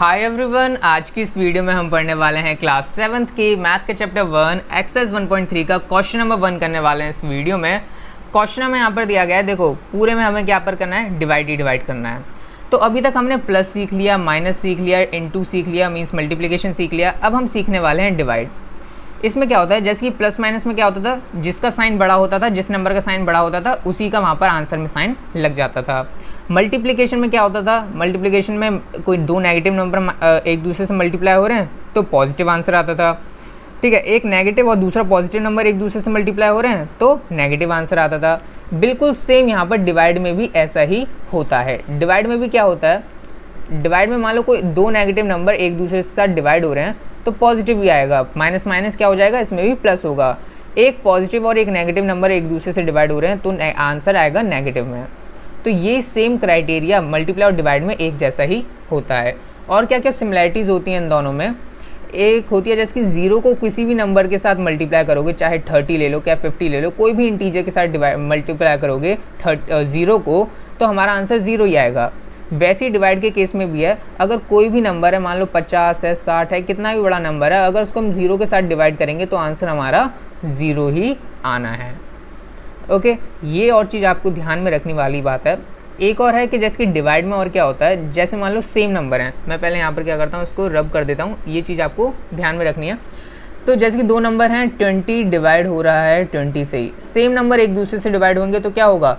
Hi everyone, आज की इस वीडियो में हम पढ़ने वाले हैं क्लास 7th के मैथ के चैप्टर 1 एक्सरसाइज 1.3 का क्वेश्चन नंबर 1 करने वाले हैं इस वीडियो में। क्वेश्चन हमें यहाँ पर दिया गया है, देखो पूरे में हमें क्या पर करना है, डिवाइड करना है। तो अभी तक हमने प्लस सीख लिया, माइनस सीख लिया, इनटू सीख लिया, मीन्स मल्टीप्लिकेशन सीख लिया। अब हम सीखने वाले हैं डिवाइड। इसमें क्या होता है, जैसे कि प्लस माइनस में क्या होता था, जिसका साइन बड़ा होता था, जिस नंबर का साइन बड़ा होता था उसी का वहाँ पर आंसर में साइन लग जाता था। मल्टीप्लिकेशन में क्या होता था, मल्टीप्लिकेशन में कोई दो नेगेटिव नंबर एक दूसरे से मल्टीप्लाई हो रहे हैं तो पॉजिटिव आंसर आता था। ठीक है, एक नेगेटिव और दूसरा पॉजिटिव नंबर एक दूसरे से मल्टीप्लाई हो रहे हैं तो नेगेटिव आंसर आता था। बिल्कुल सेम यहाँ पर डिवाइड में भी ऐसा ही होता है। डिवाइड में भी क्या होता है, डिवाइड में मान लो कोई दो नेगेटिव नंबर एक दूसरे के साथ डिवाइड हो रहे हैं तो पॉजिटिव भी आएगा, माइनस माइनस क्या हो जाएगा, इसमें भी प्लस होगा। एक पॉजिटिव और एक नेगेटिव नंबर एक दूसरे से डिवाइड हो रहे हैं तो आंसर आएगा नेगेटिव में। तो ये सेम क्राइटेरिया मल्टीप्लाई और डिवाइड में एक जैसा ही होता है। और क्या क्या सिमिलैरिटीज़ होती हैं इन दोनों में, एक होती है जैसे कि ज़ीरो को किसी भी नंबर के साथ मल्टीप्लाई करोगे, चाहे 30 ले लो क्या 50 ले लो, कोई भी इंटीजर के साथ मल्टीप्लाई करोगे ज़ीरो को तो हमारा आंसर ज़ीरो ही आएगा। वैसे ही डिवाइड के केस में भी है, अगर कोई भी नंबर है, मान लो 50 है, 60 है, कितना भी बड़ा नंबर है, अगर उसको हम ज़ीरो के साथ डिवाइड करेंगे तो आंसर हमारा ज़ीरो ही आना है। ओके, ये और चीज़ आपको ध्यान में रखने वाली बात है। एक और है कि जैसे कि डिवाइड में और क्या होता है, जैसे मान लो सेम नंबर है, मैं पहले यहाँ पर क्या करता हूँ, इसको रब कर देता हूँ, ये चीज़ आपको ध्यान में रखनी है। तो जैसे कि दो नंबर हैं, 20 डिवाइड हो रहा है 20 से ही, सेम नंबर एक दूसरे से डिवाइड होंगे तो क्या होगा,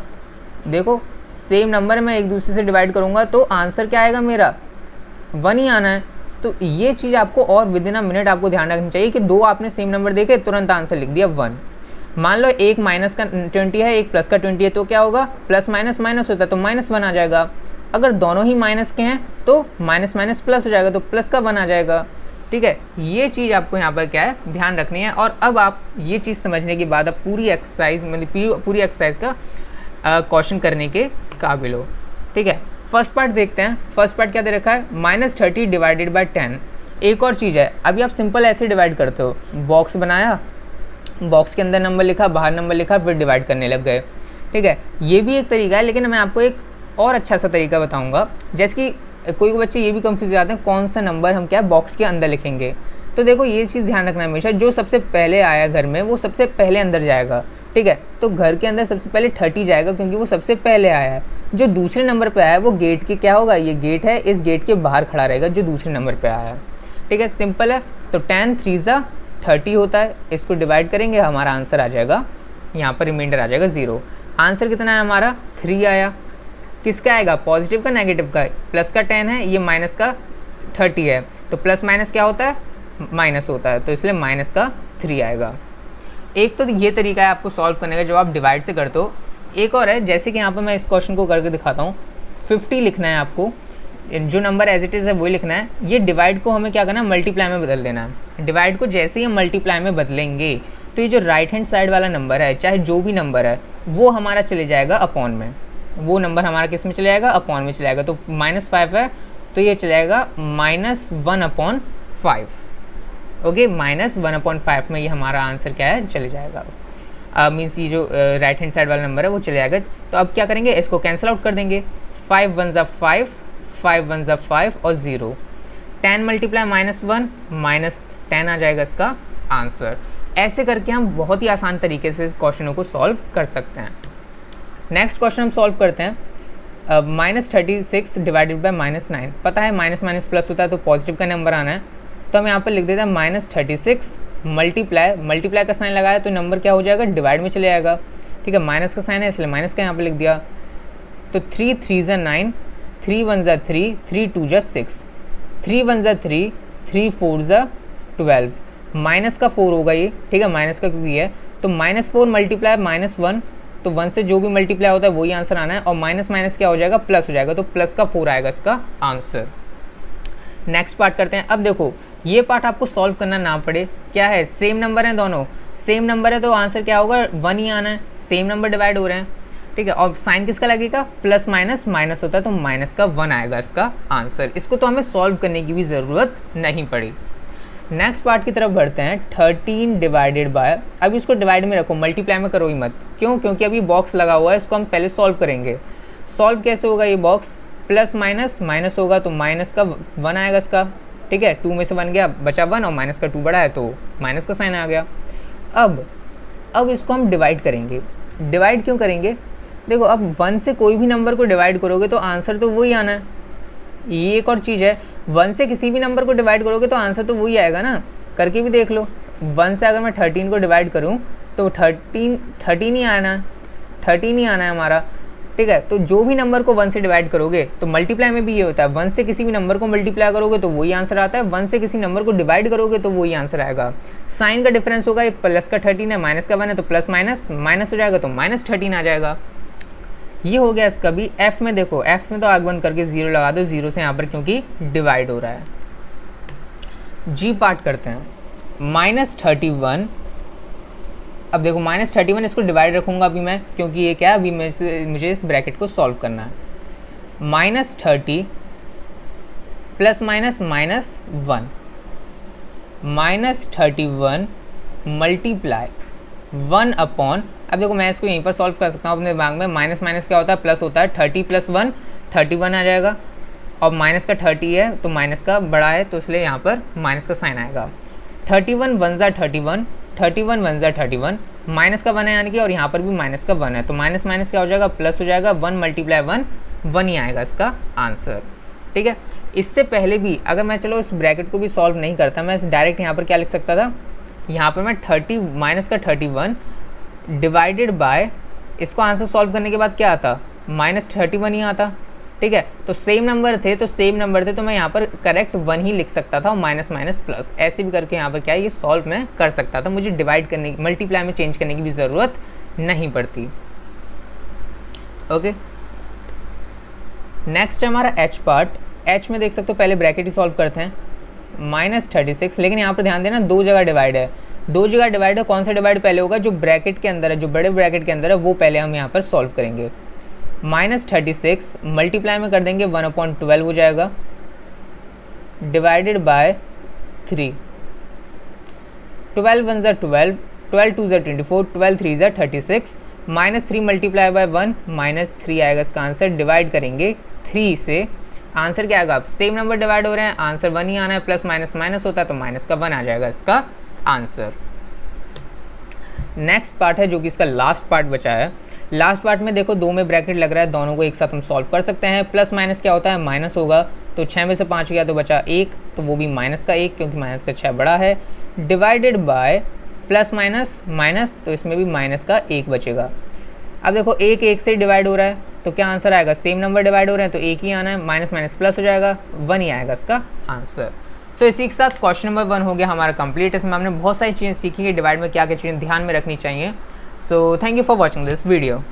देखो सेम नंबर मैं एक दूसरे से डिवाइड करूँगा तो आंसर क्या आएगा, मेरा 1 ही आना है। तो ये चीज़ आपको और विद इन अ मिनट आपको ध्यान रखनी चाहिए कि दो आपने सेम नंबर देखे, तुरंत आंसर लिख दिया 1। मान लो एक माइनस का 20 है, एक प्लस का 20 है, तो क्या होगा, प्लस माइनस माइनस होता है तो -1 आ जाएगा। अगर दोनों ही माइनस के हैं तो माइनस माइनस प्लस हो जाएगा तो प्लस का 1 आ जाएगा। ठीक है, ये चीज़ आपको यहाँ पर क्या है, ध्यान रखनी है। और अब आप ये चीज़ समझने के बाद आप पूरी एक्सरसाइज मतलब पूरी एक्सरसाइज का क्वेश्चन करने के काबिल हो। ठीक है, फर्स्ट पार्ट देखते हैं। फर्स्ट पार्ट क्या दे रखा है, -30 डिवाइडेड बाई 10। एक और चीज़ है, अभी आप सिंपल ऐसे डिवाइड करते हो, बॉक्स बनाया, बॉक्स के अंदर नंबर लिखा, बाहर नंबर लिखा, फिर डिवाइड करने लग गए। ठीक है, ये भी एक तरीका है, लेकिन मैं आपको एक और अच्छा सा तरीका बताऊंगा। जैसे कि कोई बच्चे ये भी कंफ्यूज हो जाते हैं कौन सा नंबर हम क्या बॉक्स के अंदर लिखेंगे। तो देखो ये चीज़ ध्यान रखना हमेशा, जो सबसे पहले आया घर में वो सबसे पहले अंदर जाएगा। ठीक है, तो घर के अंदर सबसे पहले 30 जाएगा क्योंकि वो सबसे पहले आया है। जो दूसरे नंबर पे आया है वो गेट के क्या होगा, ये गेट है, इस गेट के बाहर खड़ा रहेगा जो दूसरे नंबर पे आया है। ठीक है, सिंपल है। तो 10 3 30 होता है, इसको डिवाइड करेंगे, हमारा आंसर आ जाएगा, यहाँ पर रिमाइंडर आ जाएगा 0। आंसर कितना है हमारा, 3 आया। किसका आएगा, पॉजिटिव का नेगेटिव का, प्लस का 10 है, ये माइनस का 30 है, तो प्लस माइनस क्या होता है, माइनस होता है, तो इसलिए माइनस का 3 आएगा। एक तो ये तरीका है आपको सॉल्व करने का जब आप डिवाइड से करते हो। एक और है, जैसे कि यहाँ पर मैं इस क्वेश्चन को करके दिखाता हूँ। 50 लिखना है आपको, जो नंबर एज इट इज़ है वही लिखना है। ये डिवाइड को हमें क्या करना है, मल्टीप्लाई में बदल देना है। डिवाइड को जैसे ही हम मल्टीप्लाई में बदलेंगे तो ये जो राइट हैंड साइड वाला नंबर है, चाहे जो भी नंबर है, वो हमारा चले जाएगा अपॉन में। वो नंबर हमारा किस में चले जाएगा, अपॉन में चले जाएगा। तो -5 है तो ये चले जाएगा -1/5। ओके, -1/5 में ये हमारा आंसर क्या है, चले जाएगा। मीन्स ये जो राइट हैंड साइड वाला नंबर है वो चले जाएगा। तो अब क्या करेंगे, इसको कैंसिल आउट कर देंगे। 5 1 ज़ा 5, 5 1 ज़ा 5 और 0। 10 मल्टीप्लाई -1 -10 आ जाएगा इसका आंसर। ऐसे करके हम बहुत ही आसान तरीके से इस क्वेश्चनों को सॉल्व कर सकते हैं। नेक्स्ट क्वेश्चन हम सॉल्व करते हैं। -36 डिवाइडेड बाई -9। पता है माइनस माइनस प्लस होता है तो पॉजिटिव का नंबर आना है, तो हम यहाँ पर लिख देते हैं -36 मल्टीप्लाई का साइन लगाया तो नंबर क्या हो जाएगा, डिवाइड में चले जाएगा। ठीक है, माइनस का साइन है इसलिए माइनस का यहाँ पर लिख दिया। तो 3 3 ज़ा 9, 3 1 ज़ा 3, 3 2 ज़ा 6, 3 1 ज़ा 3, 3 4 ज़ा 12। माइनस का 4 होगा ये। ठीक है, माइनस का क्योंकि है तो -4 मल्टीप्लाई -1, तो 1 से जो भी मल्टीप्लाई होता है वही आंसर आना है। और माइनस माइनस क्या हो जाएगा, प्लस हो जाएगा, तो प्लस का 4 आएगा इसका आंसर। नेक्स्ट पार्ट करते हैं। अब देखो ये पार्ट आपको सॉल्व करना ना पड़े, क्या है, सेम नंबर है, दोनों सेम नंबर है तो आंसर क्या होगा, 1 ही आना है। सेम नंबर डिवाइड हो रहे हैं। ठीक है, और साइन किसका लगेगा, प्लस माइनस माइनस होता है तो माइनस का 1 आएगा इसका आंसर। इसको तो हमें सॉल्व करने की भी ज़रूरत नहीं पड़ी। नेक्स्ट पार्ट की तरफ बढ़ते हैं। 13 डिवाइडेड बाय, अब इसको डिवाइड में रखो, मल्टीप्लाई में करो ही मत। क्यों, क्योंकि अभी बॉक्स लगा हुआ है, इसको हम पहले सॉल्व करेंगे। सॉल्व कैसे होगा ये बॉक्स, प्लस माइनस माइनस होगा तो माइनस का 1 आएगा इसका, ठीक है। 2 में से 1 गया, बचा 1 और माइनस का 2 बड़ा है तो माइनस का साइन आ गया। अब इसको हम डिवाइड करेंगे। डिवाइड क्यों करेंगे? देखो अब 1 से कोई भी नंबर को डिवाइड करोगे तो आंसर तो वही आना है। ये एक और चीज़ है, 1 से किसी भी नंबर को डिवाइड करोगे तो आंसर तो वही आएगा ना। करके भी देख लो, 1 से अगर मैं 13 को डिवाइड करूँ तो 13 ही आना है हमारा, ठीक है। तो जो भी नंबर को 1 से डिवाइड करोगे तो मल्टीप्लाई में भी ये होता है, 1 से किसी भी नंबर को मल्टीप्लाई करोगे तो वही आंसर आता है, 1 से किसी नंबर को डिवाइड करोगे तो वही आंसर आएगा। साइन का डिफरेंस होगा, ये प्लस का 13 है, माइनस का 1 है, तो प्लस माइनस माइनस हो जाएगा तो माइनस 13 आ जाएगा। ये हो गया इसका भी। एफ में देखो, एफ में तो आग बंद करके 0 लगा दो, 0 से यहाँ पर क्योंकि डिवाइड हो रहा है। जी पार्ट करते हैं, -31। अब देखो -31 इसको डिवाइड रखूँगा अभी मैं, क्योंकि ये क्या है अभी मुझे इस ब्रैकेट को सॉल्व करना है। -30 प्लस माइनस -1 -31 मल्टीप्लाई 1 अपॉन, अब देखो मैं इसको यहीं पर सॉल्व कर सकता हूँ अपने दिमाग में। माइनस माइनस क्या होता है, प्लस होता है, 30 प्लस 1 31 आ जाएगा, और माइनस का 30 है तो माइनस का बड़ा है तो इसलिए यहाँ पर माइनस का साइन आएगा। 31 1 ज़ा 31, 31 1 ज़ा 31, माइनस का 1 है यानी कि, और यहाँ पर भी माइनस का 1 है तो माइनस माइनस क्या हो जाएगा, प्लस हो जाएगा। 1 मल्टीप्लाई 1 1 ही आएगा इसका आंसर, ठीक है। इससे पहले भी अगर मैं चलो इस ब्रैकेट को भी सॉल्व नहीं करता, मैं डायरेक्ट यहाँ पर क्या लिख सकता था, यहाँ पर मैं 30 माइनस का 31 डिवाइडेड बाय, इसको आंसर सॉल्व करने के बाद क्या आता, -31 ही आता, ठीक है। तो सेम नंबर थे तो मैं यहाँ पर करेक्ट 1 ही लिख सकता था, और माइनस माइनस प्लस ऐसे भी करके यहाँ पर क्या है ये सॉल्व मैं कर सकता था। मुझे डिवाइड करने की, मल्टीप्लाई में चेंज करने की भी ज़रूरत नहीं पड़ती। ओके, नेक्स्ट है हमारा एच पार्ट। एच में देख सकते हो, पहले ब्रैकेट ही सॉल्व करते हैं। -36, लेकिन यहाँ पर ध्यान देना 2 जगह डिवाइड है, 2 जगह डिवाइड है। कौन सा डिवाइड पहले होगा, जो ब्रैकेट के अंदर है, जो बड़े ब्रैकेट के अंदर है वो पहले हम यहाँ पर सॉल्व करेंगे। -36 मल्टीप्लाई में कर देंगे 1/12 हो जाएगा, डिवाइडेड बाय 3। 12 1 ज़ा 12, 12 2 ज़ा 24, 12 3 ज़ा 36, -3 मल्टीप्लाई बाय 1 -3 आएगा इसका आंसर। डिवाइड करेंगे 3 से, आंसर क्या आएगा, सेम नंबर डिवाइड हो रहे हैं, आंसर 1 ही आना है। प्लस माइनस माइनस होता है तो माइनस का 1 आ जाएगा इसका आंसर। नेक्स्ट पार्ट है जो कि इसका लास्ट पार्ट बचा है। लास्ट पार्ट में देखो 2 में ब्रैकेट लग रहा है, दोनों को एक साथ हम सॉल्व कर सकते हैं। प्लस माइनस क्या होता है, माइनस होगा, तो 6 में से 5 गया तो बचा 1, तो वो भी माइनस का 1 क्योंकि माइनस का 6 बड़ा है। Divided by plus minus minus, तो इसमें भी माइनस का 1 बचेगा। अब देखो 1 1 से डिवाइड हो रहा है तो क्या आंसर आएगा, सेम नंबर डिवाइड हो रहे हैं तो 1 ही आना है, माइनस माइनस प्लस हो जाएगा, 1 ही आएगा इसका आंसर। सो इसी के साथ क्वेश्चन नंबर 1 हो गया हमारा कंप्लीट। इसमें हमने बहुत सारी चीज़ें सीखी कि डिवाइड में क्या क्या चीज़ें ध्यान में रखनी चाहिए। So thank you for watching this video.